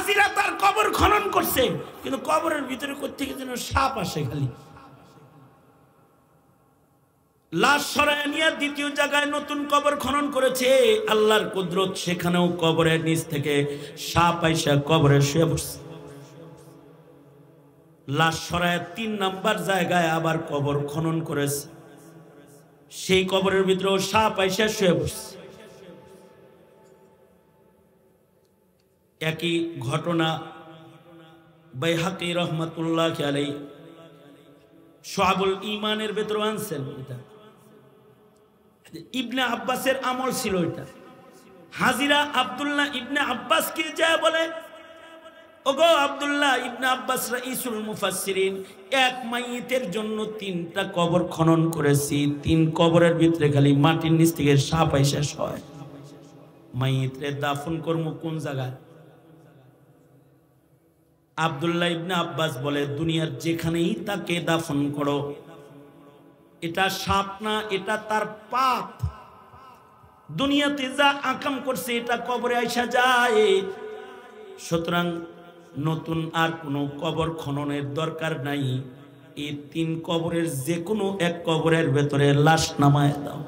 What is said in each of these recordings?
হাজিরা তার কবর খনন করছে, কিন্তু কবরের ভিতরে কোত্থেকে যেন সাপ আসে খালি। লাশ সরায় নিয়ে দ্বিতীয় জায়গায় নতুন কবর খনন করেছে। আল্লাহর কুদরত, সেখানেও কবরের নিচ থেকে সাপ আইসা কবরে শুয়ে বসছে। লাশ সরায় 3 নাম্বার জায়গায় আবার কবর খনন করেছে, সেই কবরের ভিতরেও সাপ আইসা শুয়ে বসছে। একই ঘটনা বাইহাকি রহমাতুল্লাহ আলাইহি শুআবুল ঈমানের ভিতরে আনছেন। এটা ইবনে আব্বাসের আমল ছিল। এটা হাজিরা আব্দুল্লাহ ইবনে আব্বাসকে যা বলে, ওগো আব্দুল্লাহ ইবনে আব্বাস রাইসুল মুফাসসিরিন, এক মাইয়িতের জন্য 3টা কবর খনন করেছি, 3 কবরের ভিতরে খালি মাটির নিচ থেকে সাপ আইসা শয়। মাইয়িতরে দাফন করব কোন জায়গায়? আব্দুল্লাহ ইবনে আব্বাস বলে, দুনিয়ার যেখানেই তাকে দাফন করো, এটা সাপ না, এটা তার পাপ। দুনিয়াতে যা আকাম করছে এটা কবরে আইসা যায়। সুতরাং নতুন আর কোনো কবর খননের দরকার নাই। এই 3 কবরের যে কোনো এক কবরের ভেতরে লাশ নামায় দাও।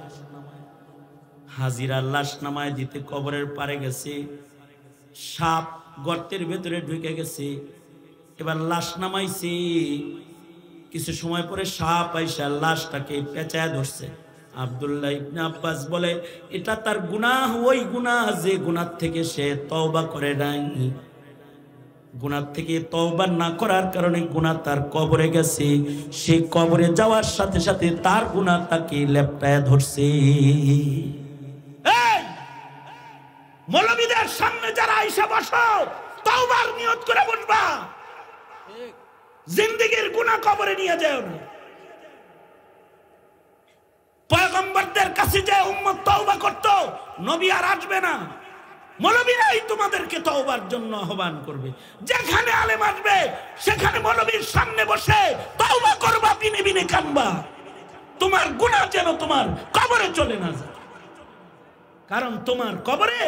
হাজিরা লাশ নামায় দিতে কবরের পারে গেছে, সাপ গর্তের ভেতরে ঢুকে গেছে। এবার লাশ নামাইছে, কিছু সময় পরে সাপ আইসা লাশটাকে পেঁচায় ধরছে। আব্দুল্লাহ ইবনে আব্বাস বলে, এটা তার গুনাহ, ওই গুনাহ যে গুনাহ থেকে সে তওবা করে নাই। গুনাহ থেকে তওবা না করার কারণে গুনাহ তার কবরে গেছে। সে কবরে যাওয়ার সাথে সাথে তার গুনাহ তাকে লেপটায় ধরছে। এই মৌলবীদের সামনে যারা আইসা বসো, তওবার নিয়ত করে বসবা। জিন্দেগীর গুনাহ কবরে নিয়ে যাও না। পয়গম্বরদের কাছে যে উম্মত তওবা করত, নবী আর আসবে না, মৌলবীরাই তোমাদেরকে তওবার জন্য আহ্বান করবে। যেখানে আলেম আসবে সেখানে মৌলবীর সামনে বসে তওবা করবা, বিনে বিনে কানবা, তোমার গুনাহ যেন তোমার কবরে চলে না যায়। কারণ তোমার কবরে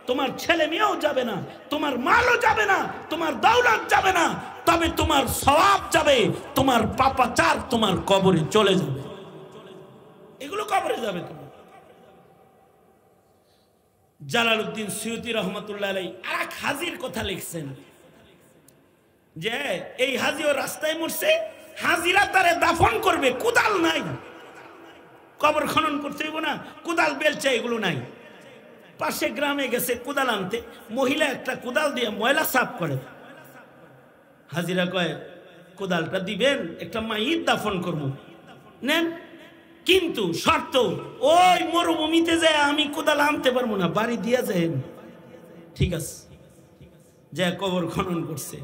তোমার ছেলে মেয়েও যাবে না, তোমার মালও যাবে না, তোমার দৌলত যাবে না, তবে তোমার সওয়াব যাবে, তোমার পাপাচার তোমার কবরে চলে যাবে। এগুলো কবরে যাবে। তোমার জালালউদ্দিন সুয়ুতী রহমাতুল্লাহ আলাইহি আরেক হাজির কথা লিখছেন যে এই হাজিও রাস্তায় মরছে, হাজিরা তারে দাফন করবে, কুদাল নাই, কবর খনন করতে হইব না, কুদাল বেলচা এগুলো নাই। পাশে গ্রামে গেছে কুদাল আনতে, মহিলা একটা কুদাল দিয়ে ময়লা সাফ করে। হাজিরা কয়, কুদালটা দিবেন, একটা মাইয়িত দাফন করব, নেন, কিন্তু শর্ত ওই মরুভূমিতে যায় আমি কোদাল আনতে পারবো না, বাড়ি দিয়া যায়। ঠিক আছে, যা কবর খনন করছে।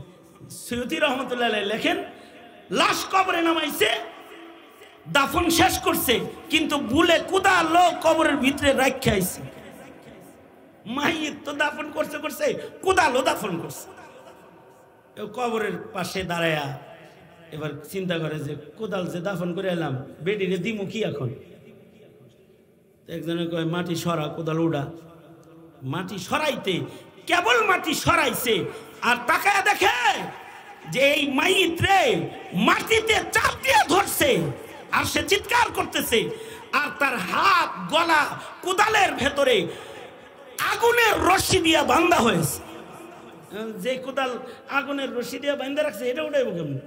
সুয়ুতী রহমতুল্লাহ আলাইহি লেখেন, লাশ কবরে নামাইছে, দাফন শেষ করছে, কিন্তু ভুলে কোদাল কবরের ভিতরে রাখা আইছে। মাইয়িত তো দাফন করছে করছে, কোদালও দাফন করছে। কবরের পাশে দাঁড়ায়া এবার চিন্তা করে যে কোদাল যে দাফন করে এলাম, বেডিরে দিমু কি এখন? একজনে কয়, মাটি সরা, কোদাল উড়া। মাটি সরাইতে কেবল মাটি সরাইছে, আর তাকায় দেখে যে এই মাইয়িত রে মাটিতে চাপ দিয়ে ধরছে, আর সে চিৎকার করতেছে, আর তার হাত গলা কোদালের ভেতরে আগুনের রশি দিয়ে বাঁধা হয়েছে। যে কোদাল আগুনের রশি দিয়ে বাঁধা রাখছে, এটা উঠাইব কেমন?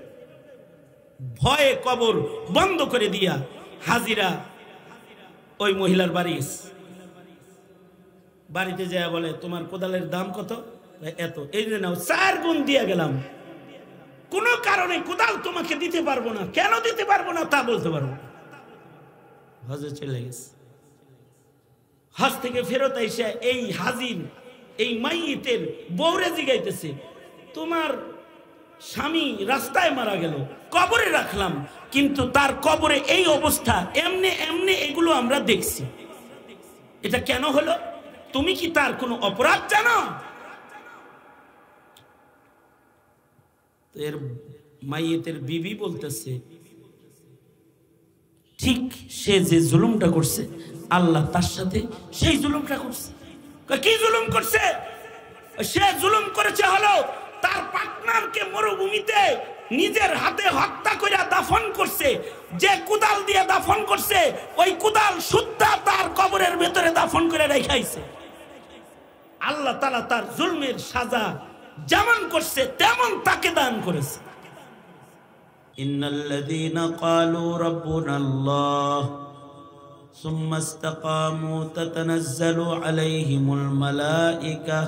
ভয়ে কবর বন্ধ করে দিয়া হাজিরা ওই মহিলার বাড়ি, বাড়িতে যায় বলে, তোমার কোদালের দাম কত? এত। এই যে নাও, 4 গুণ দিয়ে গেলাম, কোনো কারণে কোদাল তোমাকে দিতে পারবো না। কেন দিতে পারবো না তা বলতে পারবো। হজে চলে গেছে। হজ থেকে ফেরত এসে এই হাজির এই মাইয়িতের বউরে জিগাইতেছে, তোমার স্বামী রাস্তায় মারা গেল, কবরে রাখলাম, কিন্তু তার কবরে এই অবস্থা, এমনি এমনি এগুলো আমরা দেখছি, এটা কেন হলো? তুমি কি তার কোনো অপরাধ জানো? এর মাইয়িতের বিবি বলতেছে, ঠিক সে যে জুলুমটা করছে, আল্লাহ তার সাথে সেই জুলুমটা করছে। কি জুলুম করছে? সে জুলুম করেছে হলো তার পার্টনারকে মরুভূমিতে নিজের হাতে হত্যা করে দাফন করছে। যে কুদাল দিয়ে দাফন করছে ওই কুদাল সুদ্ধা তার কবরের ভেতরে দাফন করে রেখাইছে। আল্লাহ তাআলা তার জুলমের সাজা যেমন করছে তেমন তাকে দান করেছে। ইন্নাল্লাযীনা ক্বালু রাব্বুনাল্লাহ সুম্মা ইসতাকামু তাতানাজ্জালু আলাইহিমুল মালায়েকা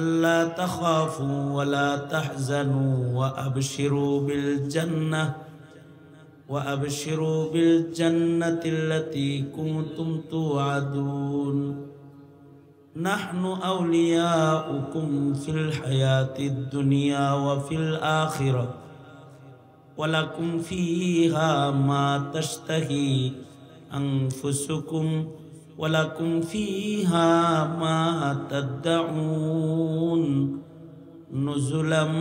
আল্লা তাখাফু ওয়া লা তাহজানু ওয়া আবশিরু বিল জান্নাতিল্লাতী কুনতুম তুআদুন নাহনু আউলিয়াউকুম ফিল হায়াতিদ দুনিয়া ওয়া ফিল আখিরাহ ওয়া লাকুম ফীহা মা তাশতাহি আনফুসুকুম ওয়া লাকুম ফীহা মা তাদউন নুজুলাম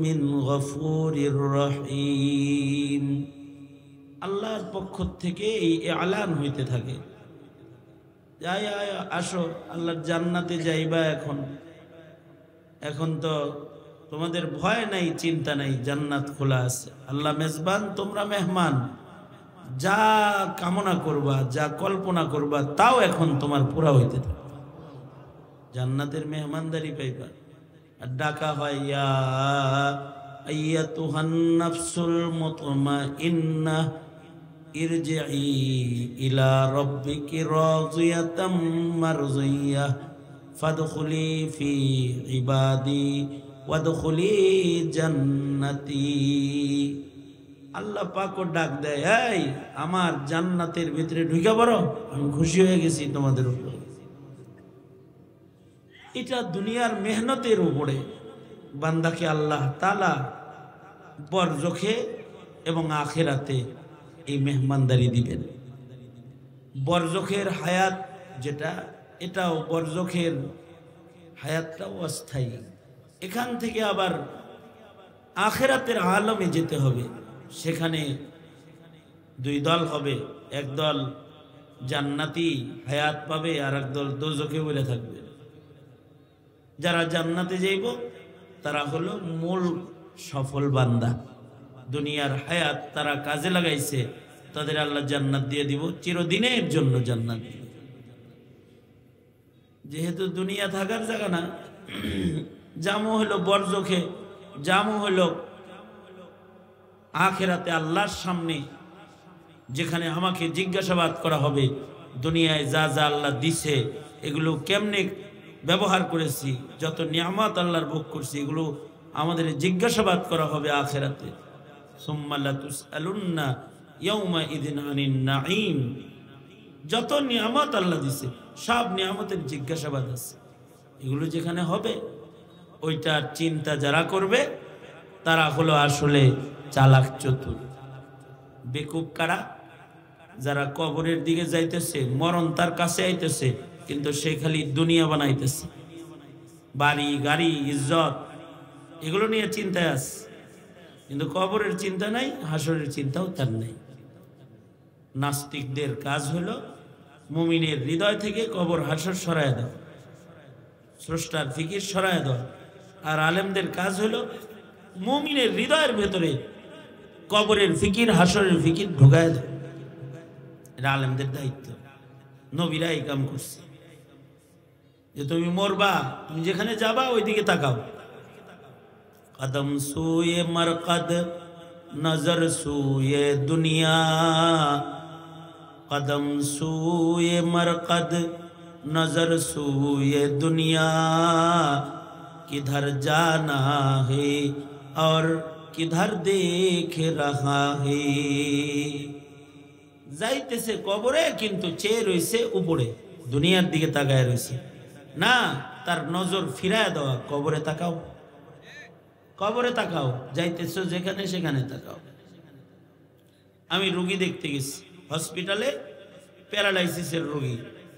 মিন গফুরির রহিম। আল্লাহর পক্ষ থেকে এই এলান হইতে থাকে, আসো আল্লাহর জান্নাতে যাইবা। এখন তো তোমাদের ভয় নাই, চিন্তা নাই, জান্নাত খোলা আছে। আল্লাহ মেজবান, তোমরা মেহমান। যা কামনা করবা, যা কল্পনা করবা তাও এখন তোমার পুরা হইতে থাকে। জান্নাতের মেহমানদারি পাইবা। আর ডাকা হয় ইয়া আইয়াতুহান নাফসুল মুতমাইন্নাহ ইরজিই ইলা রাব্বিকি রাযিয়াতাম মারযিয়াহ ফাদখুলি ফি ইবাদি ওয়াদখুলি জান্নাতি। আল্লাহ পাকও ডাক দেয়, এই আমার জান্নাতের ভিতরে ঢুকে পড়ো, আমি খুশি হয়ে গেছি তোমাদের উপরে। এটা দুনিয়ার মেহনতের উপরে বান্দাকে আল্লাহ তাআলা বরজখে এবং আখিরাতে এই মেহমানদারি দিবেন। বরজখের হায়াত যেটা, এটাও বরজখের হায়াতটাও অস্থায়ী। এখান থেকে আবার আখিরাতের আলমে যেতে হবে। সেখানে দুই দল হবে, একদল জান্নাতি হায়াত পাবে আর একদল দোজখে বলে থাকবে। যারা জান্নাতে যাইব তারা হলো মূল সফল বান্দা। দুনিয়ার হায়াত তারা কাজে লাগাইছে, তাদের আল্লাহ জান্নাত দিয়ে দিব, চিরদিনের জন্য জান্নাত দিব। যেহেতু দুনিয়া থাকার জায়গা না, জামু হলো বরজখে, জামু হলো আখিরাতে আল্লাহর সামনে, যেখানে আমাকে জিজ্ঞাসাবাদ করা হবে দুনিয়ায় যা যা আল্লাহ দিছে এগুলো কেমনে ব্যবহার করেছি, যত নিয়ামত আল্লাহর ভোগ করছি এগুলো আমাদের জিজ্ঞাসাবাদ করা হবে আখিরাতে। সুম্মা লাতুসআলুন্না ইয়াউমাইযিন আনিন নাঈম। যত নিয়ামত আল্লাহ দিছে সব নিয়ামতের জিজ্ঞাসাবাদ আছে। এগুলো যেখানে হবে ওইটার চিন্তা যারা করবে তারা হলো আসলে চালাক চতুর। বেকুব কারা? যারা কবরের দিকে যাইতেছে, মরণ তার কাছে আইতেছে, কিন্তু সে খালি দুনিয়া বানাইতেছে, বাড়ি গাড়ি ইজ্জত এগুলো নিয়ে চিন্তায় আছে, কিন্তু কবরের চিন্তা নাই, হাসরের চিন্তাও তার নেই। নাস্তিকদের কাজ হলো মুমিনের হৃদয় থেকে কবর হাসর সরায় দেওয়া, স্রষ্টার ফিকির সরায় দেওয়া। আর আলেমদের কাজ হলো মুমিনের হৃদয়ের ভেতরে কবরের ফিকির হাসরের ফিকির ঢুকায় দেওয়া। এটা আলেমদের দায়িত্ব। নবীরা এই কাম করছে যে তুমি মরবা, তুমি যেখানে যাবা ওইদিকে তাকাও। কদম সুয়ে মরকদ নজর সুয়ে দুনিয়া, কদম সুয়ে মরকদ নজর সুয়ে দুনিয়া, কিধর জানা হে और किधर देख रहा है। যাইতেছে কবরে কিন্তু চেয়ে রইছে উপরে, দুনিয়ার দিকে তাকায় রইছে না, তার নজর ফিরায় দেওয়া, কবরে তাকাও, কবরে তাকাও, যাইতেছো যেখানে সেখানে তাকাও। আমি রোগী দেখতে গেছি হসপিটালে, প্যারালাইসিসের রোগী,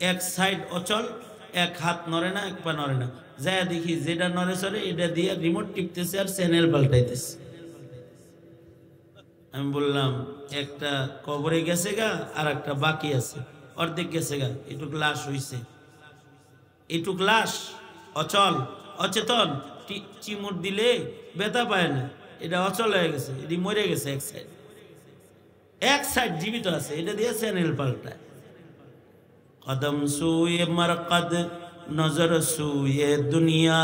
এক সাইড অচল, এক হাত নড়ে না, এক পা নড়ে না। যায় দেখি যেটা নড়ে চড়ে এটা দিয়ে রিমোট টিপতেছে আর চ্যানেল পাল্টাইতেছে। আমি বললাম একটা কবরে গেছে গা, আর একটা বাকি আছে, অর্ধেক গেছে গা, এটুক লাশ হইছে, এটুক লাশ অচল অচেতন, চিমুট দিলে ব্যথা পায় না, এটা অচল হয়ে গেছে, এটি মরে গেছে, এক সাইড জীবিত আছে, এটা দিয়ে চ্যানেল পাল্টায়। কদম সুয়ে মরকদ নজর সুয়ে দুনিয়া,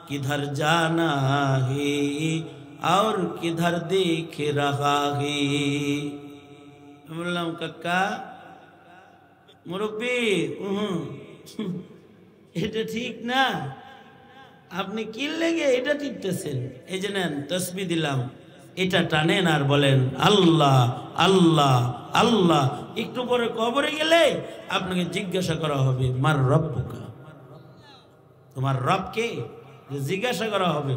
কিধর জানা হে और किधर देख रहा है। বললাম কাকা মুরব্বী, এটা ঠিক না, আপনি কি লেগে এটা টিপতেছেন? এই যে নেন তসবিহ দিলাম, এটা টানেন আর বলেন আল্লাহ আল্লাহ আল্লাহ। একটু পরে কবরে গেলে আপনাকে জিজ্ঞাসা করা হবে মার রব্বুকা, তোমার রব কে, জিজ্ঞাসা করা হবে।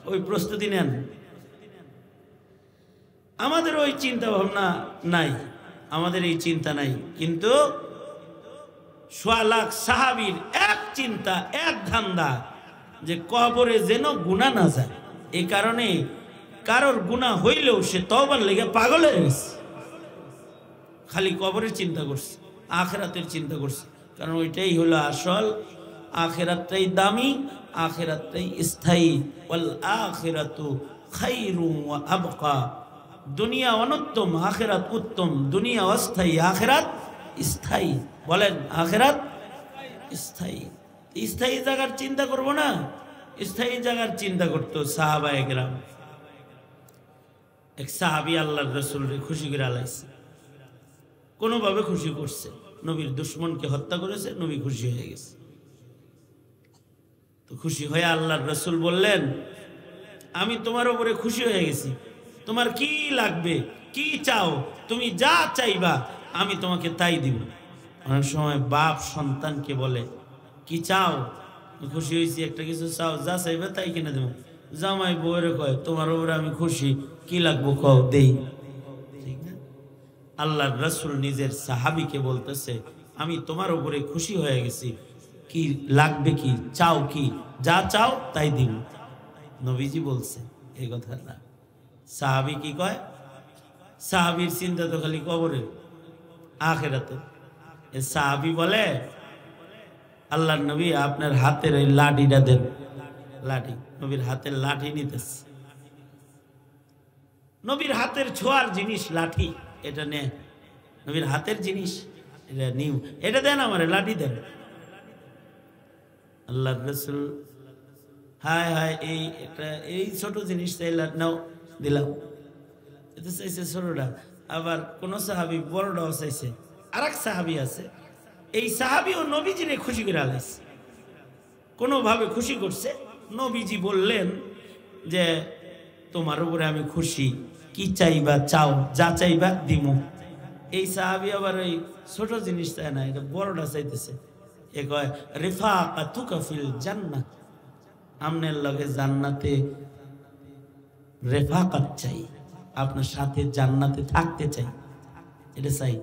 ওই প্রস্তুতি নেন। আমাদের ওই চিন্তা ভাবনা নাই, আমাদের এই চিন্তা নাই, কিন্তু সোয়া লাখ সাহাবীর এক চিন্তা, এক ধান্দা যে কবরে যেন গুনাহ না যায়। এই কারণে কারোর গুনাহ হইলেও সে তওবার লেগে পাগল হয়ে গেছে, খালি কবরের চিন্তা করছে, আখিরাতের চিন্তা করছে। কারণ ওইটাই হলো আসল, আখিরাতটাই দামি, আখিরাতটাই স্থায়ী। ওয়াল আখিরাতু খায়রুম ওয়া আবকা। দুনিয়া অনুত্তম, আখিরাত উত্তম। দুনিয়া অস্থায়ী, আখিরাত স্থায়ী। বলেন আখিরাত স্থায়ী। স্থায়ী জায়গার চিন্তা করব না, স্থায়ী জায়গার চিন্তা করতো সাহাবায়ে কেরাম। এক সাহাবী আল্লাহর রাসূলকে খুশি করে আলাইছে, কোনোভাবে খুশি করছে। নবীর দুশমনকে হত্যা করেছে, নবী খুশি হয়ে গেছে। তো খুশি হয়ে আল্লাহর রাসূল বললেন, আমি তোমার উপরে খুশি হয়ে গেছি, তোমার কি লাগবে, কি চাও, তুমি যা চাইবা আমি তোমাকে তাই দিব। অনেক সময় বাপ সন্তানকে বলে কি চাও, খুশি হয়েছি একটা কিছু চাও, যা চাইবে তাই কিনে দেবো। জামাই বউরে কয় তোমার উপরে আমি খুশি, কি লাগবো কও দেই। ঠিক না? আল্লাহর রাসূল নিজের সাহাবীকে বলতেছে আমি তোমার উপরে খুশি হয়ে গেছি, কি লাগবে, কি চাও, কি যা চাও তাই দিব। নবীজি বলছে এই কথাটা। সাহাবী কি কয়? সাহাবীর চিন্তা তো খালি কবরে, আখিরাতে। সাহাবী বলে আল্লাহর নবী আপনার হাতের এই লাঠিটা দেন। লাঠি, নবীর হাতের লাঠি নিতেছে। নবীর হাতের ছোঁয়ার জিনিস লাঠি, এটা নে, নবীর হাতের জিনিস, এটা নিউ, এটা দেন আমারে, লাঠি দেন। আল্লাহর রাসূল হায় হায় এই একটা এই ছোট জিনিস চাইলা, নাও দিলাম। এটা চাইছে ছোটটা, আবার কোন সাহাবী বড়টাও চাইছে। আর এক সাহাবী আছে, এই সাহাবীও নবীজিরে খুশি করে আলাইছে, কোনোভাবে খুশি করছে। নবীজি বললেন যে তোমার উপরে আমি খুশি, কি চাইবা চাও, যা চাইবা দিমু। এই সাহাবী আবার ওই ছোট জিনিস চায় না, এটা বড়টা চাইতেছে। এ কয় রিফাকাতুকা ফিল জান্নাহ, আমনের লগে জান্নাতে রেফাকাত চাই, আপনার সাথে জান্নাতে থাকতে চাই, এটা চাই।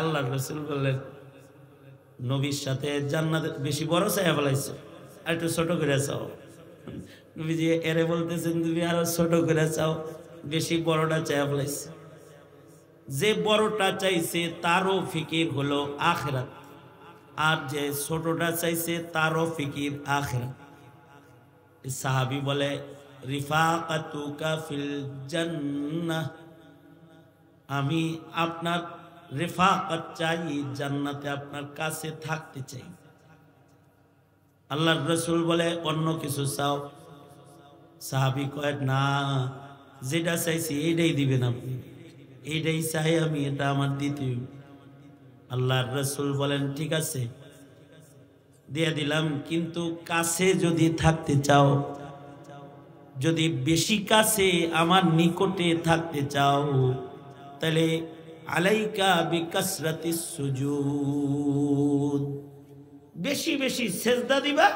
আল্লাহর রাসূল বললেন নবীর সাথে জান্নাতে বেশি বড় চাইয়া ফেলাইছো, আর একটু ছোট করে চাও। নবীজি এরে বলতেছেন তুমি আরো ছোট করে চাও, বেশি বড়টা চাইয়া ফেলাইছে। যে বড়টা চাইছে তারও ফিকির হলো আখিরাত, আর যে ছোটটা চাইছে তারও ফিকির আখিরাত। সাহাবী বলে রিফাকাতুকা ফিল জান্নাহ, আমি আপনার রিফাকাত চাই, জান্নাতে আপনার কাছে থাকতে চাই। আল্লাহর রাসূল বলে অন্য কিছু চাও? সাহাবী কয় না, যেটা চাইছি এইটাই দিবেন আপনি, এইটাই চাই আমি, এটা আমার দিতে। আল্লাহর রাসূল বলেন ঠিক আছে দিয়ে দিলাম, কিন্তু কাছে যদি থাকতে চাও, যদি বেশি কাছে আমার নিকটে থাকতে চাও, তাহলে আলাইকা বিকাসরাতিস সুজুদ, বেশি বেশি সেজদা দিবা।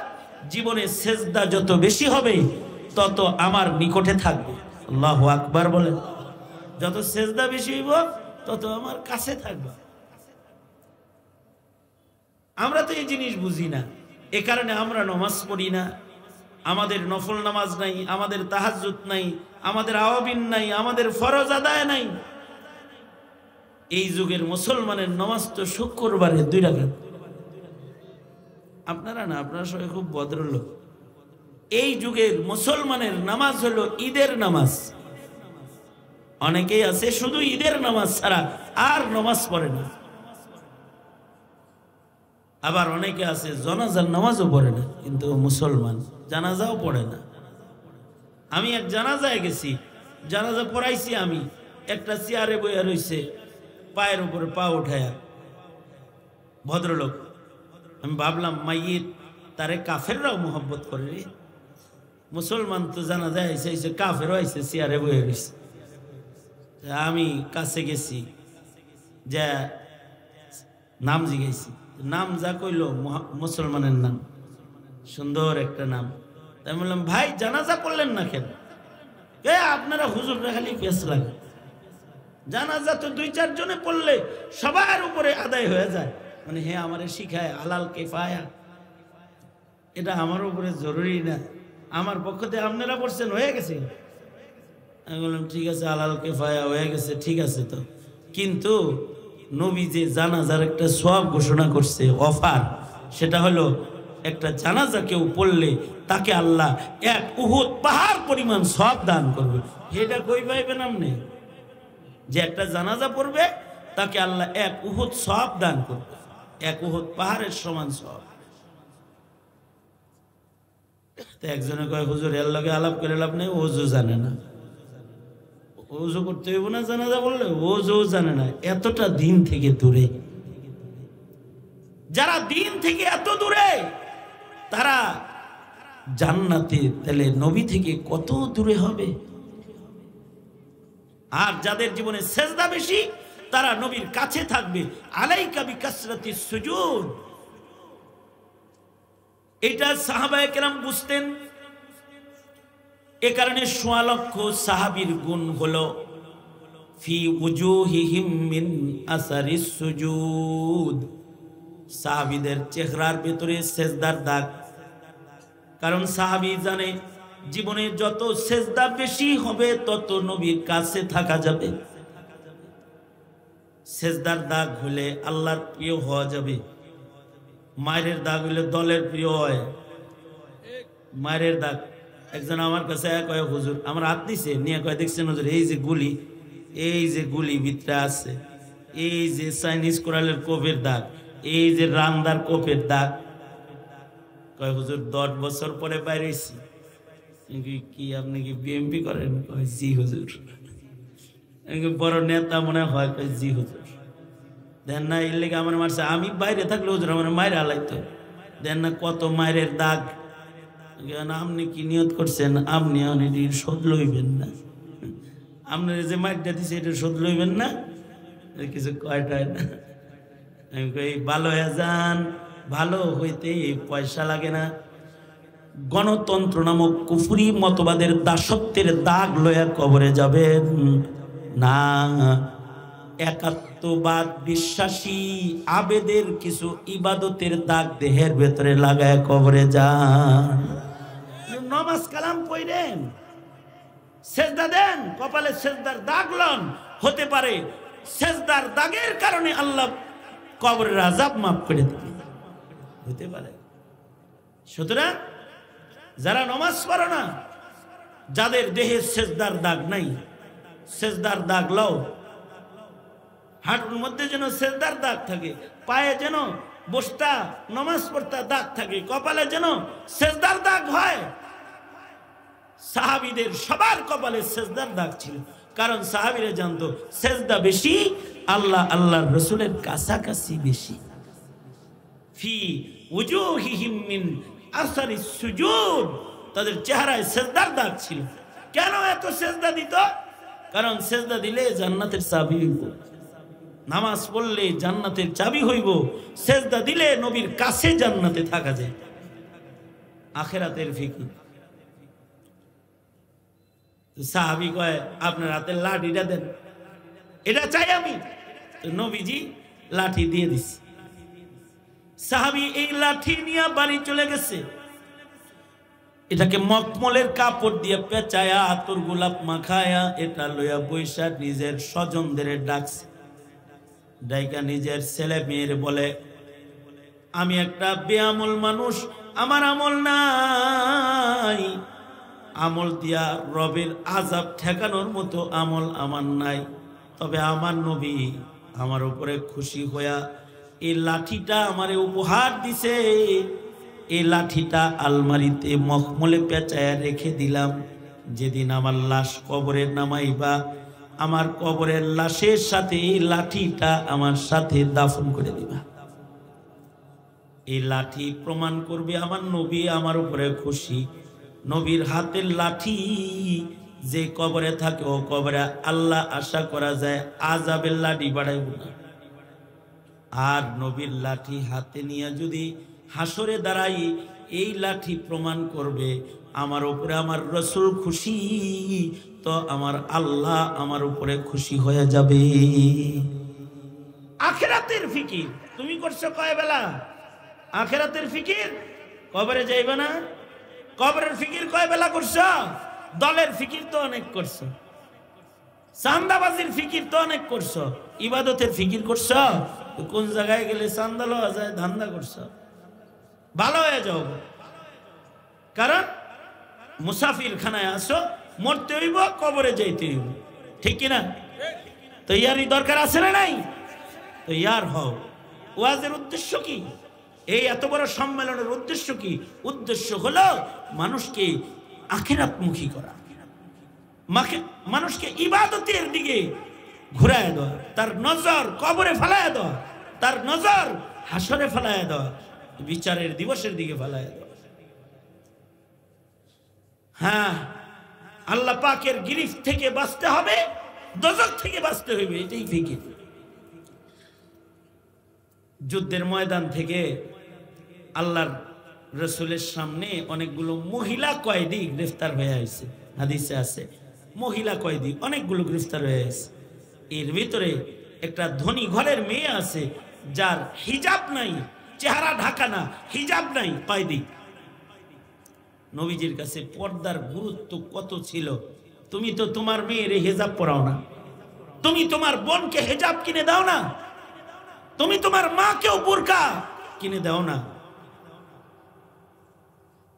জীবনে সেজদা যত বেশি হবে তত আমার নিকটে থাকবে। আল্লাহু আকবার বলেন। যত সেজদা বেশি হইব তত আমার কাছে থাকবে। আমরা তো এই জিনিস বুঝি না, এ কারণে আমরা নামাজ পড়ি না, আমাদের নফল নামাজ নাই, আমাদের তাহাজ্জুদ নাই, আমাদের আওয়াবিন নাই, আমাদের ফরজ আদায় নাই। এই যুগের মুসলমানের নামাজ তো শুক্রবারে 2 রাকাত, আপনারা না, আপনারা সবাই খুব ভদ্রলোক। এই যুগের মুসলমানের নামাজ হলো ঈদের নামাজ। অনেকেই আছে শুধু ঈদের নামাজ ছাড়া আর নামাজ পড়ে না। আবার অনেকে আছে জানাজার নামাজও পড়ে না, কিন্তু মুসলমান, জানাজাও পড়ে না। আমি এক জানাজায় গেছি, জানাজা পড়াইছি আমি, একটা চেয়ারে বইয়া রইছে, পায়ের উপরে পা উঠায়া, ভদ্রলোক। আমি ভাবলাম মাইয়িত তারে কাফেররাও মোহব্বত করে রে, মুসলমান তো জানাজায় আইসে, কাফেরও আইসে চেয়ারে বইয়া রইছে। আমি কাছে গেছি, যা নাম জিজ্ঞেসি, নাম যা কইল মুসলমানের নাম, সুন্দর একটা নাম। আমি বললাম ভাই জানাজা পড়লেন না কেন? আপনারা হুজুররা খালি পেছ লাগে, জানাজা তো 2-4 জনে পড়লে সবার উপরে আদায় হয়ে যায়। মানে হে আমারে শিখায় আলাল কিফায়া, এটা আমার উপরে জরুরি না, আমার পক্ষ থেকে আপনারা পড়ছেন, হয়ে গেছে। আমি বললাম ঠিক আছে, আলাল কিফায়া হয়ে গেছে, ঠিক আছে। তো কিন্তু নবী যে জানাজার একটা সওয়াব ঘোষণা করছে, অফার, সেটা হলো একটা জানাজা কেউ পড়লে তাকে আল্লাহ 1 উহুদ পাহাড় পরিমাণ সওয়াব দান করবে। এটা কই পাইবেন আপনি? যে একটা জানাজা পড়বে তাকে আল্লাহ 1 উহুদ সওয়াব দান করবে, 1 উহুদ পাহাড়ের সমান সওয়াব। তো একজনে কয় হুজুর এর লগে আলাপ করে লাভ নেই, ওযু জানে না। ওযু করতে হইব না জানাজা বললে? ওযু জানে না। এতটা দিন থেকে দূরে, যারা দিন থেকে এত দূরে, তারা জান্নাতে তাহলে নবী থেকে কত দূরে হবে। আর যাদের জীবনে সেজদা বেশি, তারা নবীর কাছে থাকবে। আলাইকা বিকাসরাতিস সুজুদ, এটা সাহাবায়ে কেরাম বুঝতেন। এ কারণে ১৬ লক্ষ সাহাবীর গুণ হলো ফি উজুহিহিম মিন আসারিস সুজুদ, সাহাবীদের চেহারার ভিতরে সেজদার দাগ। কারণ সাহাবী জানে জীবনে যত সেজদা বেশি হবে তত নবীর কাছে থাকা যাবে। সেজদার দাগ হলে আল্লাহর প্রিয় হওয়া যাবে। মায়ের দাগ হলে দলের প্রিয় হয়। মায়ের দাগ, একজন আমার কাছে কয় হুজুর, আমার হাত দিছে নিয়ে কয় দেখছেন হুজুর এই যে গুলি, এই যে গুলি ভিতরে আছে, এই যে চাইনিজ কোরালের কোপের দাগ, এই যে রামদার কোপের দাগ। কয় হুজুর 10 বছর পরে বাইরেছি। কি আপনি কি বিএমপি করেন? কয় জি হুজুর। বড় নেতা মনে হয়? কয় জি হুজুর। দেন না এর লেগে আমার মারছে, আমি বাইরে থাকলে হুজুর আমার মায়ের আলাইতো। দেন না কত মায়ের দাগ। আপনি কি নিয়ত করছেন? আপনি শোধ লইবেন না, আপনার যে মাইরটা দিছে এটা শোধ লইবেন না, কিছু কয়টায় না। আমি কই ভালো হয়ে যান, ভালো হইতে পয়সা লাগে না। গণতন্ত্র নামক কুফরি মতবাদের দাসত্বের দাগ লয়া কবরে যাবেন না। একাত্মবাদ বিশ্বাসী আবেদের কিছু ইবাদতের দাগ দেহের ভেতরে লাগায় কবরে যান। নামাজ কালাম পড়েন, সেজদা দেন, কপালে সেজদার দাগ লন। হতে পারে সেজদার দাগের কারণে আল্লাহ কবরের আযাব মাফ করে দিবে, হতে পারে। সুতরাং যারা নামাজ পড়ে না, যাদের দেহে সেজদার দাগ নাই, সেজদার দাগ লও। হাঁটুর মধ্যে যেন সেজদার দাগ থাকে, পায়ে যেন বসতা নামাজ পড়তা দাগ থাকে, কপালে যেন সেজদার দাগ হয়। সাহাবীদের সবার কপালে সেজদার দাগ ছিল, কারণ সাহাবীরা জানতো সেজদা বেশি, আল্লাহ আল্লাহর রাসূলের কাছাকাছি বেশি। ফি উজুহিহিম মিন আসারিস সুজুদ, তাদের চেহারায় সেজদার দাগ ছিল। কেন এত সেজদা দিত? কারণ সেজদা দিলে জান্নাতের চাবি হইব, নামাজ পড়লে জান্নাতের চাবি হইব, সেজদা দিলে নবীর কাছে জান্নাতে থাকা যায়। আখিরাতের ফিকির। সাহাবী কয় আপনার হাতের লাঠিটা দেন, এটা চাই আমি। নবীজি লাঠি দিয়ে দিছে। সাহাবী এই লাঠি নিয়ে বাড়ি চলে গেছে। এটাকে মখমলের কাপড় দিয়ে পেঁচায়া, আতর গোলাপ মাখায়া, এটা লইয়া বৈশা নিজের স্বজনদের ডাকছে। ডাইকা নিজের ছেলে মেয়ের বলে, আমি একটা বেআমল মানুষ, আমার আমল নাই, আমল দিয়া রবের আযাব ঠেকানোর মতো আমল আমার নাই। তবে আমার নবী আমার উপরে খুশি হইয়া এই লাঠিটা আমারে উপহার দিছে। এই লাঠিটা আলমারিতে মখমলে পেঁচায়া রেখে দিলাম। যেদিন আমার লাশ কবরে নামাইবা, আমার কবরের লাশের সাথে এই লাঠিটা আমার সাথে দাফন করে দিবা। এই লাঠি প্রমাণ করবে আমার নবী আমার উপরে খুশি। নবীর হাতের লাঠি যে কবরে থাকে, ও কবরে আল্লাহ আশা করা যায় আযাবের লাঠি বাড়াইব না। আর নবীর লাঠি হাতে নিয়ে যদি হাসরে দাঁড়াই, এই লাঠি প্রমাণ করবে আমার উপরে আমার রাসূল খুশি, তো আমার আল্লাহ আমার উপরে খুশি হয়ে যাবে। আখিরাতের ফিকির তুমি করছো কয় বেলা? আখিরাতের ফিকির, কবরে যাইবে না, কবরের ফিকির কয় বেলা করছো? দলের ফিকির তো অনেক করছো, চান্দাবাজির ফিকির তো অনেক করছো, ইবাদতের ফিকির করছো? কোন জায়গায় গেলে চান্দা লওয়া যায় ধান্দা করছো? ভালো হয়ে যাও, কারণ মুসাফির খানায় আসো, মরতে হইব, কবরে যাইতে হইব, ঠিক কিনা? তো ইয়ারই দরকার আছে না নাই? তো ইয়ার হও। ওয়াজের উদ্দেশ্য কি? এই এত বড় সম্মেলনের উদ্দেশ্য কি? উদ্দেশ্য হলো মানুষকে আখিরাতমুখী করা, মানুষকে ইবাদতের দিকে ঘুরায় দেওয়া, তার নজর কবরে ফেলায় দেওয়া, তার নজর হাসরে ফেলায় দেওয়া, বিচারের দিবসের দিকে ফেলায় দেওয়া। হ্যাঁ, আল্লাহ পাকের গিরিফ থেকে বাঁচতে হবে, দোজখ থেকে বাঁচতে হবে, এটাই ফিকির। যুদ্ধের ময়দান থেকে আল্লাহর রাসূলের সামনে অনেকগুলো মহিলা কয়েদি গ্রেফতার হয়ে আসছে, হাদিসে আছে মহিলা কয়েদি অনেকগুলো গ্রেফতার হয়ে আসছে। এর ভিতরে একটা ধনী ঘরের মেয়ে আছে, যার হিজাব নাই, চেহারা ঢাকা না, হিজাব নাই, কয়েদি। নবীজির কাছে পর্দার গুরুত্ব কত ছিল। তুমি তো তোমার মেয়ের হিজাব পরাও না, তুমি তোমার বোনকে হিজাব কিনে দাও না, তুমি তোমার মাকেও বুরকা কিনে দাও না,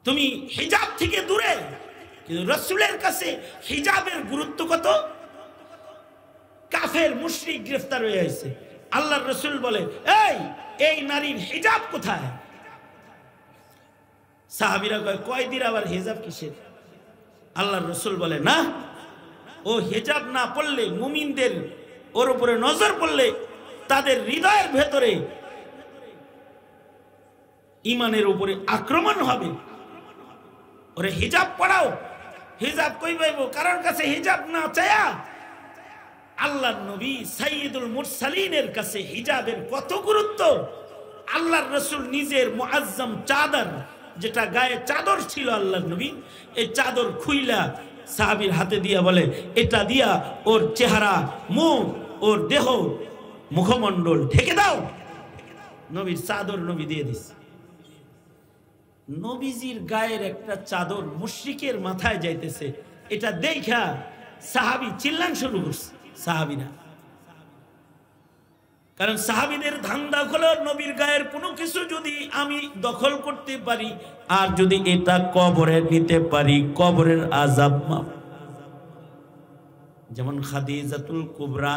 তুমি হিজাব থেকে দূরে। কিন্তু রাসূলের কাছে হিজাবের গুরুত্ব কত। কাফের মুশরিক গ্রেফতার হয়ে আছে, আল্লাহর রাসূল বলে এই নারীর হিজাব কোথায়? সাহাবীরা কয় কয়দিন আবার হিজাব কিসের? আল্লাহর রাসূল বলে না, ও হিজাব না পড়লে মুমিনদের ওর উপরে নজর পড়লে তাদের হৃদয়ের ভেতরে ঈমানের উপরে আক্রমণ হবে। ওরে হিজাব পড়াও। হিজাব কই পাইবো? কারোর কাছে হিজাব না চায়া আল্লাহর নবী সাইয়্যিদুল মুরসালিনের কাছে হিজাবের কত গুরুত্ব। আল্লাহর রাসূল নিজের মুআজ্জম চাদর, যেটা গায়ে চাদর ছিল আল্লাহর নবী, এই চাদর খুইলা সাহাবীর হাতে দিয়া বলে, এটা দিয়া ওর চেহারা, মুখ, ওর দেহ, মুখমণ্ডল ঢেকে দাও। নবীর চাদর নবী দিয়ে দিছে। নবীজির গায়ের একটা চাদর মুশরিকের মাথায় যাইতেছে, এটা দেখা সাহাবী চিল্লান শুরু করছে। সাহাবীরা, কারণ সাহাবীদের ধান্দা হলো নবীর গায়ের কোনো কিছু যদি আমি দখল করতে পারি, আর যদি এটা কবরে নিতে পারি, কবরের আযাব মাফ। যেমন খাদিজাতুল কুবরা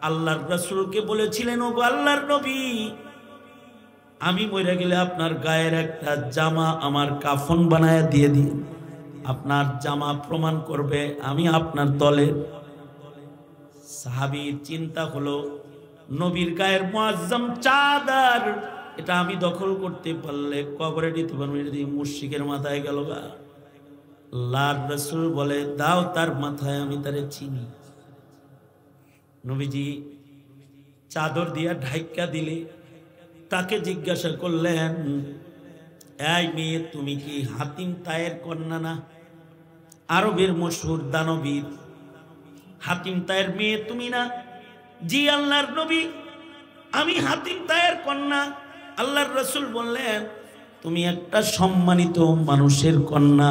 আল্লাহর রাসূলকে বলেছিলেন, ও আল্লাহর নবী, আমি মরে গেলে আপনার গায়ের একটা জামা আমার কাফন বানায় দিয়ে দিন, আপনার জামা প্রমাণ করবে আমি আপনার দলের। সাহাবীর চিন্তা হলো, নবীর গায়ের মুআজ্জম চাদর, এটা আমি দখল করতে পারলে কবরে দিতে পারবো, যদি মুশরিকের মাথায় গেল গা। আল্লাহর রাসূল বলে, দাও তার মাথায়, আমি তারে চিনি। নবীজি চাদর দিয়া ঢাইকা দিলে তাকে জিজ্ঞাসা করলেন, এই মেয়ে, তুমি কি হাতিম তায়ের কন্যা না? আরবের মশহুর দানবীর হাতিম তায়ের মেয়ে তুমি না? জি আল্লাহর নবী, আমি হাতিম তায়ের কন্যা। আল্লাহর রাসূল বললেন, তুমি একটা সম্মানিত মানুষের কন্যা,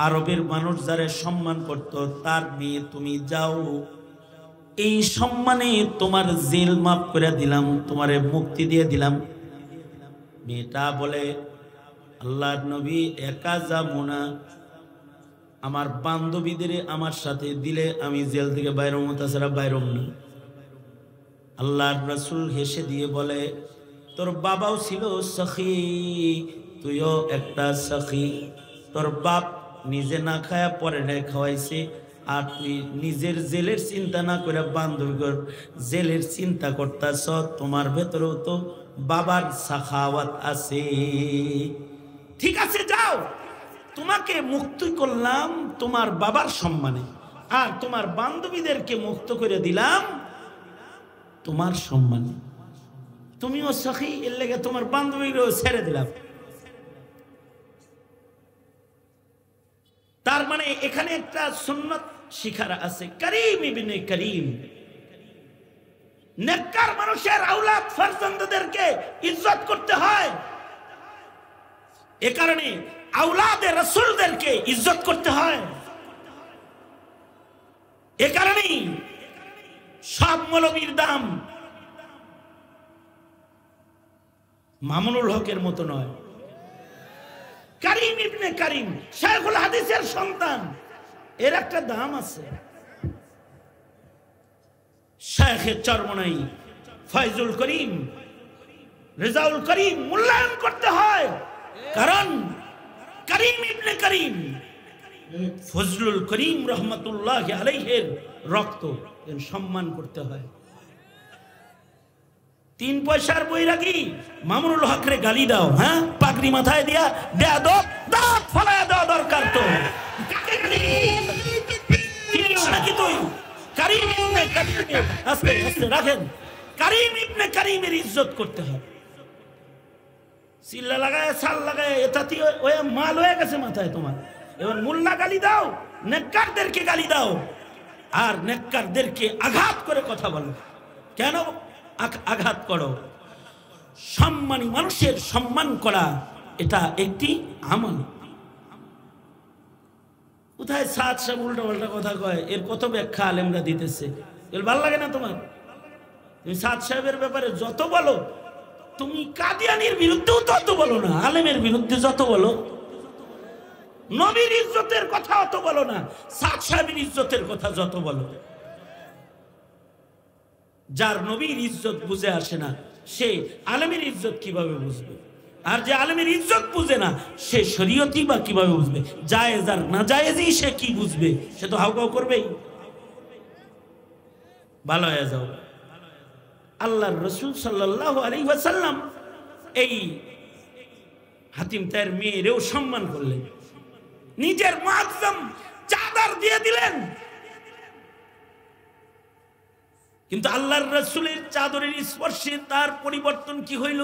আরবের মানুষ যারে সম্মান করত তার মেয়ে তুমি। যাও, এই সম্মানে তোমার জেল মাফ করে দিলাম, তোমারে মুক্তি দিয়ে দিলাম। মেয়েটা বলে, আল্লাহর নবী একা যাবো না, আমার বান্ধবীদের আমার সাথে দিলে আমি জেল থেকে বাইরে হবো, তাছাড়া বাইরে হব না। আল্লাহর রাসূল হেসে দিয়ে বলে, তোর বাবাও ছিল সখী, তুইও একটা সখী। তোর বাপ নিজে না খায়া পরে না খাওয়াইছে, আর তুই নিজের জেলের চিন্তা না করে বান্ধবীর জেলের চিন্তা করতেছ। তোমার ভেতরেও তো বাবার সাখাওয়াত আছে। ঠিক আছে, যাও, তোমাকে মুক্ত করলাম তোমার বাবার সম্মানে, আর তোমার বান্ধবীদেরকে মুক্ত করে দিলাম তোমার সম্মানে। তুমিও সখী, এর লেগে তোমার বান্ধবীরাও ছেড়ে দিলাম। তার মানে এখানে একটা সুন্নাত শিখার আছে, করিম ইবনে করিম। নেককার মানুষের আওলাদ ফারজান্দাদেরকে ইজ্জত করতে হয়, এ কারণে আওলাদে রাসূলদেরকে ইজ্জত করতে হয়। এ কারণেই সব মৌলবীর দাম মামুনুল হকের মতো নয়। করিম ইবনে করিম শায়খুল হাদিসের সন্তান, এর একটা দাম আছে। শায়খে চরমনাই ফয়জুল করিম, রেজাউল করিম মূল্যায়ন করতে হয়, কারণ করিম ইবনে করিম ফজলুল করিম রহমতুল্লাহ আলাইহির রক্ত, এর সম্মান করতে হয়। 3 পয়সার বৈরাগী মামুনুল হকরে গালি দাও, হ্যাঁ, পাগড়ি মাথায় দিয়া দেয়া দাঁত ফলায়া দেওয়া দরকার। তো নাকি তুই করিম ইবনে করিমের, আস্তে আস্তে রাখেন, করিম ইবনে করিমের ইজ্জত করতে হয়। চিল্লা লাগায় সাল লাগায় এটাতে ওই মাল হয়ে গেছে মাথায় তোমার। এবার মুল্লা গালি দাও, নেককারদেরকে গালি দাও, আর নেককারদেরকে আঘাত করে কথা বলো। কেন আঘাত করো? সম্মানী মানুষের সম্মান করা এটা একটি আমল। কোথায় সাত সাহেব উল্টা পাল্টা কথা কয়, এর কত ব্যাখ্যা আলেমরা দিতেছে, এর ভালো লাগে না তোমার? তুমি সাত সাহেবের ব্যাপারে যত বলো, তুমি কাদিয়ানির বিরুদ্ধেও তত বলো না, আলেমের বিরুদ্ধে যত বলো, নবীর ইজ্জতের কথা অত বলো না, সাত সাহেবের ইজ্জতের কথা যত বলো। যার নবীর ইজ্জত বুঝে আসে না, সে আলেমের ইজ্জত কিভাবে বুঝবে? আর যে আলেমের ইজ্জত বুঝে না, সে শরীয়তই বা কিভাবে বুঝবে? জায়েজ আর না জায়েজই সে কি বুঝবে? সে তো হাউকাউ করবেই। ভালো হয়ে যাও। আল্লাহর রাসূল সাল্লাল্লাহু আলাইহি ওয়াসাল্লাম এই হাতিম তার মেয়েরেও সম্মান করলেন, নিজের মুআজ্জম চাদর দিয়ে দিলেন। কিন্তু আল্লাহর রাসূলের চাদরের স্পর্শে তার পরিবর্তন কি হইল?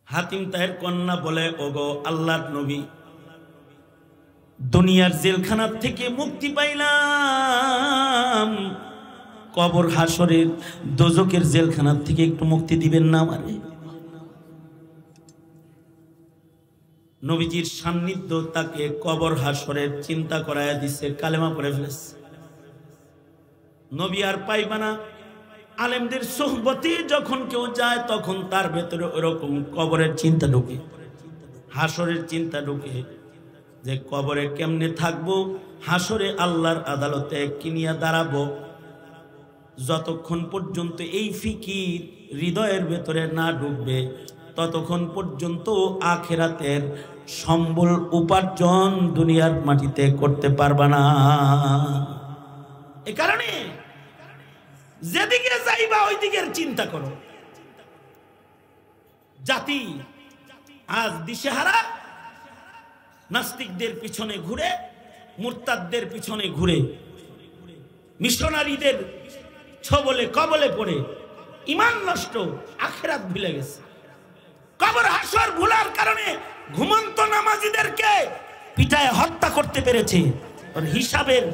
হাতিম তাহের কন্যা বলে, ওগো আল্লাহর নবী, দুনিয়ার জেলখানার থেকে মুক্তি পাইলাম, কবর হাসরের দোজকের জেলখানার থেকে একটু মুক্তি দিবেন না আমারে? নবীজির সান্নিধ্য তাকে কবর হাসরের চিন্তা করায়া দিছে, কালেমা পড়ে ফেলেছে। নবী আর পাইবা না। আলেমদের সোহবতে যখন কেউ যায়, তখন তার ভেতরে ওরকম কবরের চিন্তা ঢুকে, হাসরের চিন্তা ঢুকে, যে কবরে কেমনে থাকবো, হাসরে আল্লাহর আদালতে কিনিয়া দাঁড়াবো। যতক্ষণ পর্যন্ত এই ফিকির হৃদয়ের ভেতরে না ঢুকবে, ততক্ষণ পর্যন্ত আখিরাতের সম্বল উপার্জন দুনিয়ার মাটিতে করতে পারবা না। এ কারণে যেদিকে যাইবা ওই দিকের চিন্তা করো। জাতি আজ দিশেহারা, নাস্তিকদের পিছনে ঘুরে, মুরতাদদের পিছনে ঘুরে, মিশনারিদের ছবলে কবলে পড়ে ঈমান নষ্ট, আখিরাত ভুলে গেছে। কবর হাসর ভুলার কারণে ঘুমন্ত নামাজীদেরকে পিটায় হত্যা করতে পেরেছে। ওর হিসাবের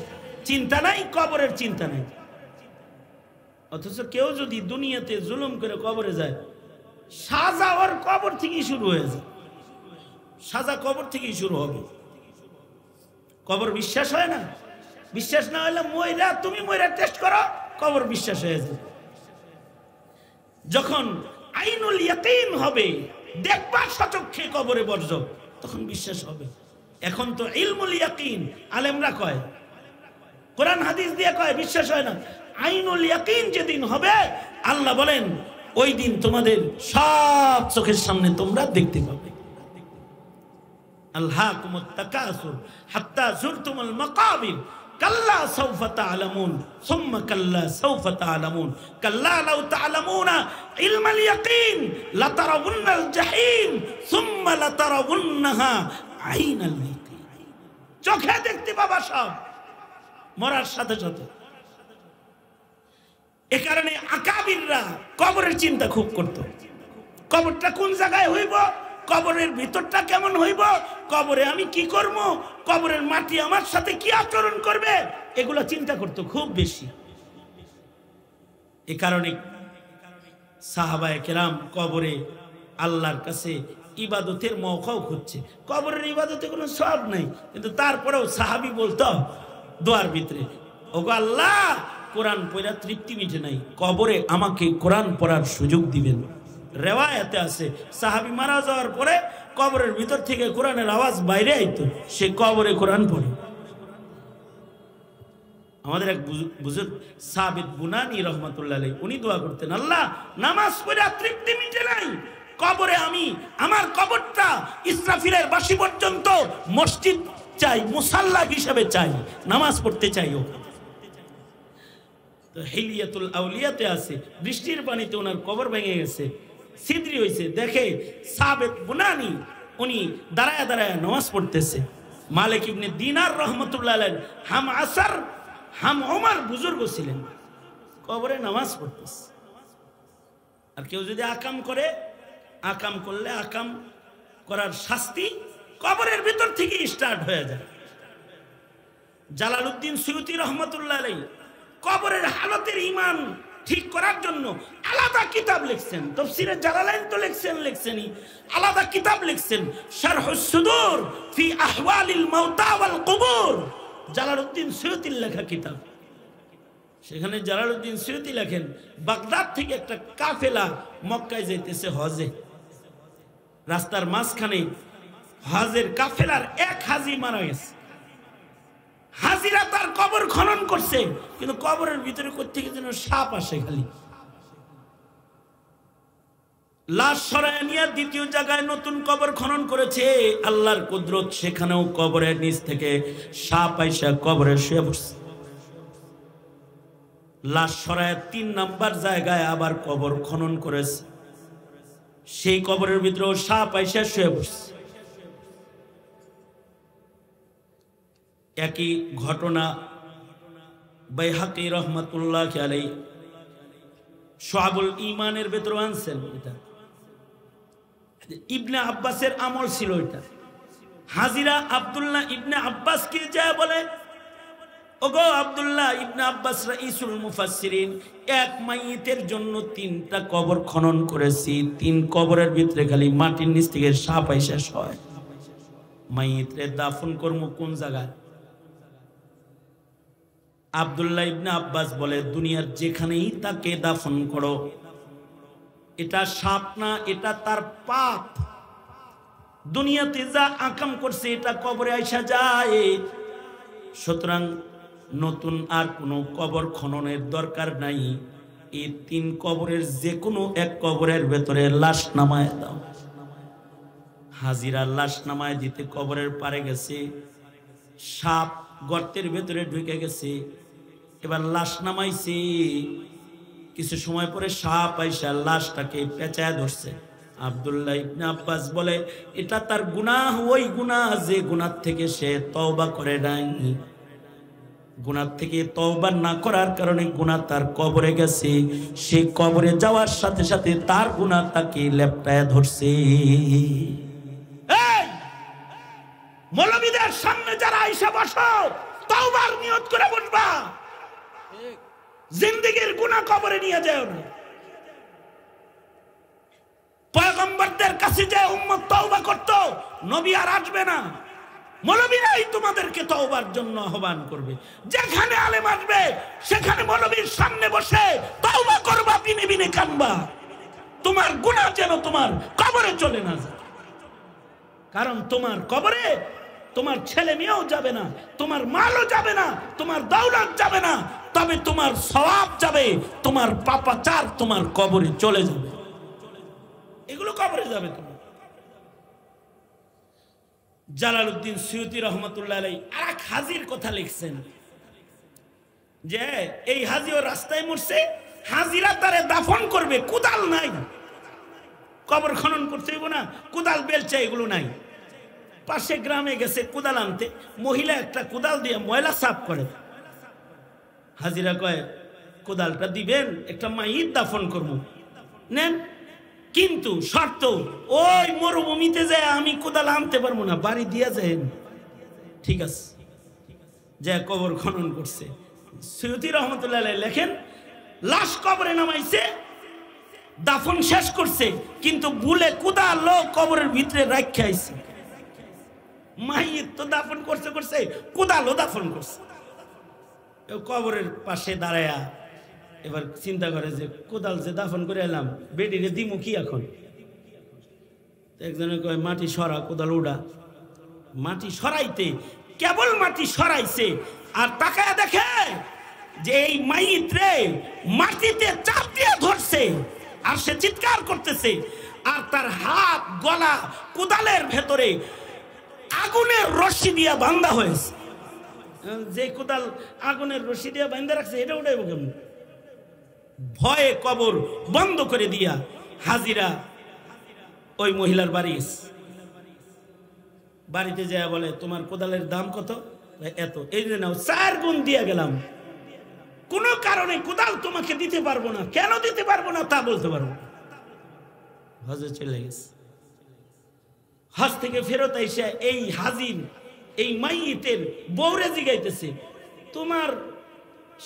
চিন্তা নাই, কবরের চিন্তা নাই। অথচ কেউ যদি দুনিয়াতে জুলুম করে কবরে যায়, সাজা ওর কবর থেকেই শুরু হয়ে যায়। সাজা কবর থেকেই শুরু হবে। কবর বিশ্বাস হয় না? বিশ্বাস না হলে ময়রা, তুমি ময়রা টেস্ট করো, কবর বিশ্বাস হয়ে যায়। যখন আইনুল ইয়াকিন হবে, দেখবা সচক্ষে কবরে বর্জক, তখন বিশ্বাস হবে। এখন তো ইলমুল ইয়াকিন, আলেমরা কয়, কোরআন হাদিস দিয়ে কয়, বিশ্বাস হয় না। আইনুল ইয়াকিন যেদিন হবে, আল্লাহ বলেন ওই দিন তোমাদের সব চোখের সামনে তোমরা দেখতে পাবে। আলহাকুমুত তাকাসুর হাত্তা যুরতুমুল মাকাবির কাল্লা সাউফা তা'লামুন সুম্মা কাল্লা সাউফা তা'লামুন কাল্লা লাউ তা'লামুনা ইলমাল ইয়াকিন লাতারাউন্নাল জাহিম সুম্মা লাতারাউন্নাহা আইনাল ইয়াকিন। চোখে দেখতে পাবা সব মরার সাথে সাথে। এ কারণে আকাবিররা কবরের চিন্তা খুব করত। কবরটা কোন জায়গায় হইব, কবরের ভিতরটা কেমন হইব, কবরে আমি কি করব, কবরের মাটি আমার সাথে কি আচরণ করবে, এগুলো চিন্তা করত খুব বেশি। এ কারণে সাহাবায়ে কেরাম কবরে আল্লাহর কাছে ইবাদতের মওকাও খুঁজছে। কবরের ইবাদতে কোনো সওয়াব নাই, কিন্তু তারপরেও সাহাবী বলতো দোয়ার ভিতরে, ওগো আল্লাহ, কোরআন পড়া তৃপ্তি মিটে নাই, কবরে আমাকে কোরআন পড়ার সুযোগ দিবেন। রেওয়ায়াতে আছে সাহাবী মারা যাওয়ার পরে কবরের ভিতর থেকে কোরআনের আওয়াজ বাইরে আইতো, সে কবরে কোরআন পড়ে। আমাদের এক বুজুর্গ সাবিত বুনানি রহমাতুল্লাহ আলাইহি, উনি দোয়া করতেন, আল্লাহ, নামাজ পড়া তৃপ্তি মিটে নাই, কবরে আমি আমার কবরটা ইসরাফিলের বাঁশি পর্যন্ত মসজিদ চাই, মুসাল্লা হিসেবে চাই, নামাজ পড়তে চাই। ও তো হিলিয়াতুল আউলিয়াতে আছে, বৃষ্টির পানিতে ওনার কবর ভেঙে গেছে, ছিদ্রি হয়েছে, দেখে সাবেত বুনানি উনি দাঁড়ায় দাঁড়ায় নামাজ পড়তেছে। মালিক ইবনে দিনার রহমতুল্লাহ আলাইহি হাম আসর হাম ওমর বুজুর্গ ছিলেন, কবরে নামাজ পড়তেছে। আর কেউ যদি আকাম করে, আকাম করলে আকাম করার শাস্তি কবরের ভিতর থেকে স্টার্ট হয়ে যায়। জালালউদ্দিন সুয়ুতী রহমতুল্লাহ আলাইহি কবরের হালতের ঈমান ঠিক করার জন্য আলাদা কিতাব লিখছেন। তাফসীরে জালালাইন তো লিখছেনই, আলাদা কিতাব লিখছেন, শারহুস সুদূর ফি আহওয়ালিল মাউতা ওয়াল কুবুর, জালালউদ্দিন সুয়ুতীর লেখা কিতাব। সেখানে জালালউদ্দিন সুয়ুতী লেখেন, বাগদাদ থেকে একটা কাফেলা মক্কায় যাইতেছে হজে, রাস্তার মাঝখানে হজের কাফেলার এক হাজি মারা গেছে। হাজিরা তার কবর খনন করছে, কিন্তু কবরের ভিতরে কোত্থেকে যেন সাপ আসে, খালি লাশ সরায় নিয়ে দ্বিতীয় জায়গায় নতুন কবর খনন করেছে। আল্লাহর কুদরত, সেখানেও কবরের নিচ থেকে সাপ আইসা কবরে শুয়ে পড়ছে। লাশ সরায় 3 নাম্বার জায়গায় আবার কবর খনন করেছে, সেই কবরের ভিতরেও সাপ আইসা শুয়ে পড়ছে। একই ঘটনা বাইহাকি রহমাতুল্লাহ আলাইহি শুআবুল ঈমানের ভেতরে আনছেন। এটা ইবনে আব্বাসের আমল ছিল। এটা হাজিরা আব্দুল্লাহ ইবনে আব্বাসকে যায় বলে, ওগো আব্দুল্লাহ ইবনে আব্বাস রাইসুল মুফাসসিরিন, এক মাইয়িতের জন্য 3টা কবর খনন করেছি, 3 কবরের ভিতরে খালি মাটির নিচ থেকে সাপ আইসা হয়। মাইয়িতরে দাফন করব কোন জায়গায়? আব্দুল্লাহ ইবনে আব্বাস বলে, দুনিয়ার যেখানেই তাকে দাফন করো, এটা সাপ না, এটা তার পাপ। দুনিয়াতে যা আকাম করছে এটা কবরে আইসা যায়। সুতরাং নতুন আর কোনো কবর খননের দরকার নাই। এই 3 কবরের যে কোনো এক কবরের ভেতরে লাশ নামায় দাও। হাজিরা লাশ নামায় দিতে কবরের পারে গেছে, সাপ গর্তের ভেতরে ঢুকে গেছে। এবার লাশ নামাইছে, কিছু সময় পরে সাপ আইসা লাশটাকে পেঁচায় ধরছে। আব্দুল্লাহ ইবনে আব্বাস বলে, এটা তার গুনাহ, ওই গুনাহ যে গুনাহ থেকে সে তওবা করে নাই। গুনাহ থেকে তওবা না করার কারণে গুনাহ তার কবরে গেছে। সেই কবরে যাওয়ার সাথে সাথে তার গুনাহ তাকে লেপটায় ধরছে। এই মৌলবীদের সামনে যারা আইসা বসো, তওবার নিয়ত করে বসবা, জিন্দেগীর গুনাহ কবরে নিয়ে যাও না। পয়গম্বরদের কাছে যে উম্মত তওবা করত, নবী আর আসবে না, মৌলবীরাই তোমাদেরকে তওবার জন্য আহ্বান করবে। যেখানে আলেম আসবে সেখানে মৌলবীর সামনে বসে তওবা করবা, বিনে বিনে কানবা। তোমার গুনাহ যেন তোমার কবরে চলে না যায়। কারণ তোমার কবরে তোমার ছেলে মেয়েও যাবে না, তোমার মালও যাবে না, তোমার দৌলত যাবে না, তবে তোমার সওয়াব যাবে, তোমার পাপাচার তোমার কবরে চলে যাবে। এগুলো কবরে যাবে। তোমার জালালউদ্দিন সুয়ুতী রহমতুল্লাহ আলাইহি আর এক হাজির কথা লিখছেন যে এই হাজিও রাস্তায় মরছে, হাজিরা তারে দাফন করবে, কুদাল নাই, কবর খনন করতে হইব না, কুদাল বেলচা এগুলো নাই। পাশে গ্রামে গেছে কুদাল আনতে, মহিলা একটা কুদাল দিয়ে ময়লা সাফ করে। হাজিরা কয় কুদালটা দিবেন, একটা মাইয়িত দাফন করবো, নেন, কিন্তু শর্ত ওই মরুভূমিতে যায় আমি কোদাল আনতে পারবো না, বাড়ি দিয়া যায়। ঠিক আছে, যা কবর খনন করছে। সুয়ুতী রহমতুল্লাহ আলাইহি লেখেন, লাশ কবরে নামাইছে, দাফন শেষ করছে, কিন্তু ভুলে কোদাল কবরের ভিতরে রাখা আইছে। মাইয়িত তো দাফন করছে করছে, কোদালও দাফন করছে। কবরের পাশে দাঁড়ায়া এবার চিন্তা করে যে কোদাল যে দাফন করে এলাম, বেডিরে দিমু কি এখন? একজনে কয় মাটি সরা, কোদাল উড়া। মাটি সরাইতে কেবল মাটি সরাইছে, আর তাকায় দেখে যে এই মাইয়িত রে মাটিতে চাপ দিয়ে ধরছে, আর সে চিৎকার করতেছে, আর তার হাত গলা কোদালের ভেতরে আগুনের রশি দিয়া বাঁধা হয়েছে। যে কোদাল আগুনের রশি দিয়া বাঁধা রাখছে, এটা উঠাইব কেমন? ভয়ে কবর বন্ধ করে দিয়া হাজিরা ওই মহিলার বাড়ি বাড়িতে যায়, বলে তোমার কোদালের দাম কত? এত। এই যে নাও, 4 গুণ দিয়ে গেলাম, কোন কারণে কোদাল তোমাকে দিতে পারবো না। কেন দিতে পারবো না তা বলতে পারবো। হজে চলে গেছে। হজ থেকে ফেরত এসে এই হাজির এই মাইয়িতের বউরে জিগাইতেছে, তোমার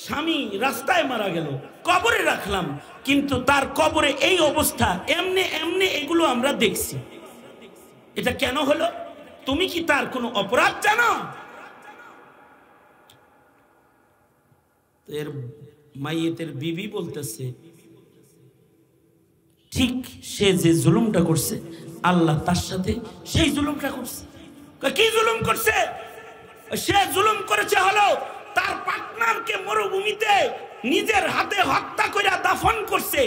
স্বামী রাস্তায় মারা গেল, কবরে রাখলাম, কিন্তু তার কবরে এই অবস্থা, এমনি এমনি এগুলো আমরা দেখছি, এটা কেন হলো? তুমি কি তার কোনো অপরাধ জানো? এর মাইয়িতের বিবি বলতেছে, ঠিক সে যে জুলুমটা করছে আল্লাহ তার সাথে সেই জুলুমটা করছে। কি জুলুম করছে? সে জুলুম করেছে হলো তার পার্টনারকে মরুভূমিতে নিজের হাতে হত্যা করে দাফন করছে।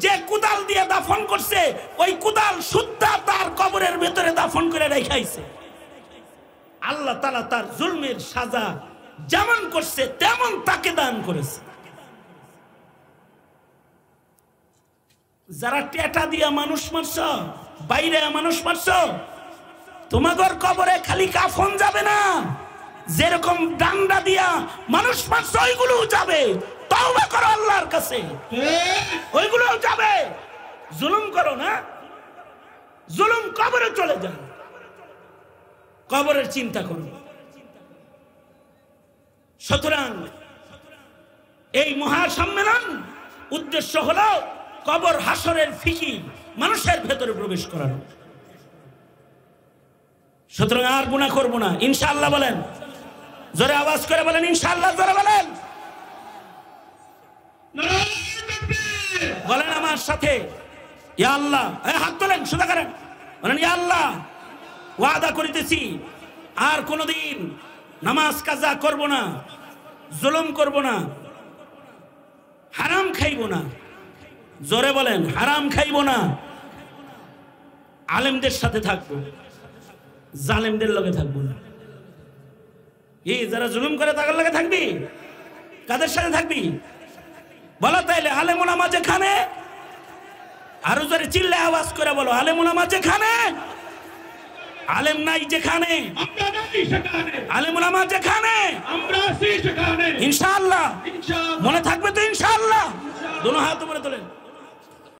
যে কুদাল দিয়ে দাফন করছে, ওই কুদাল সুদ্ধা তার কবরের ভেতরে দাফন করে রেখাইছে। আল্লাহ তাআলা তার জুলমের সাজা যেমন করছে তেমন তাকে দান করেছে। যারা টেটা দিয়া মানুষ মারছ, বাইরে মানুষ মারছ, তোমাদের কবরে খালি কাফন যাবে না, যেরকম ডান্ডা দিয়া মানুষ মারছ ওইগুলো যাবে। তওবা করো আল্লাহর কাছে, ওইগুলো যাবে। জুলুম করো না, জুলুম কবরে চলে যায়, কবরের চিন্তা করো। সুতরাং এই মহাসম্মেলন উদ্দেশ্য হলো কবর হাসরের ফিকির মানুষের ভেতরে প্রবেশ করানো। সুতরাং আর গুনাহ করবো না ইনশাআল্লাহ। বলেন, জোরে আওয়াজ করে বলেন ইনশাআল্লাহ, জোরে বলেন, বলেন আমার সাথে, ইয়া আল্লাহ। হাত তোলেন, সোজা করেন, বলেন ইয়া আল্লাহ, ওয়াদা করিতেছি আর কোনদিন নামাজ কাজা করব না, জুলুম করব না, হারাম খাইব না। জোরে বলেন, হারাম খাইব না। আলেমদের সাথে থাকবো, জালেমদের লগে থাকবো না। এই যারা জুলুম করে তাদের লগে থাকবি, কাদের সাথে থাকবি? বলো তাইলে, আলেম ওলামা যেখানে, আরো জোরে চিল্লে আওয়াজ করে বলো, আলেম ওলামা যেখানে, আলেম নাই যেখানে, আলেম ওলামা যেখানে, ইনশাআল্লাহ। মনে থাকবে তো ইনশাআল্লাহ? দোনো হাত উপরে তোলেন।